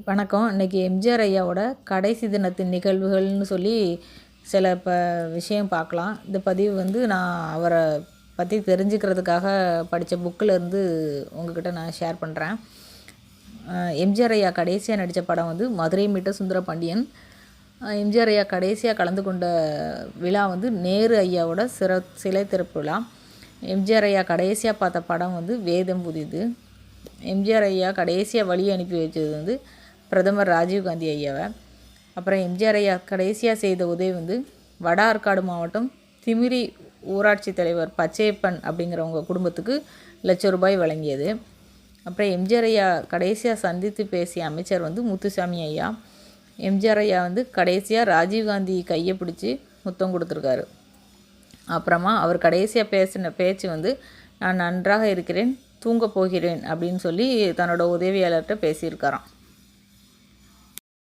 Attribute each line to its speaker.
Speaker 1: வணக்கம். இன்றைக்கி எம்ஜிஆர் ஐயாவோட கடைசி தினத்தின் நிகழ்வுகள்னு சொல்லி சில விஷயம் பார்க்கலாம். இந்த பதிவு நான் அவரை பற்றி தெரிஞ்சுக்கிறதுக்காக படித்த புக்கிலேருந்து உங்ககிட்ட நான் ஷேர் பண்ணுறேன். எம்ஜிஆர் ஐயா கடைசியாக நடித்த படம் மதுரை மீட்ட சுந்தரபாண்டியன். எம்ஜிஆர் ஐயா கடைசியாக கலந்து கொண்ட விழா நேரு ஐயாவோட சிலை திறப்பு விழா. எம்ஜிஆர் ஐயா கடைசியாக பார்த்த படம் வேதம் புதிது. எம்ஜிஆர் ஐயா கடைசியாக வழி அனுப்பி வச்சது பிரதமர் ராஜீவ்காந்தி ஐயாவை. அப்புறம் எம்ஜிஆர் ஐயா கடைசியாக செய்த உதவி வட ஆற்காடு மாவட்டம் திமிரி ஊராட்சி தலைவர் பச்சையப்பன் அப்படிங்கிறவங்க குடும்பத்துக்கு ₹1,00,000 வழங்கியது. அப்புறம் எம்ஜிஆர் ஐயா கடைசியாக சந்தித்து பேசிய அமைச்சர் முத்துசாமி ஐயா. எம்ஜிஆர் ஐயா கடைசியாக ராஜீவ்காந்தி கையை பிடிச்சி முத்தம் கொடுத்துருக்காரு. அப்புறமா அவர் கடைசியாக பேசின பேச்சு நான் நன்றாக இருக்கிறேன், தூங்கப் போகிறேன் அப்படின்னு சொல்லி தன்னோட உதவியாளர்கிட்ட பேசியிருக்காராம்.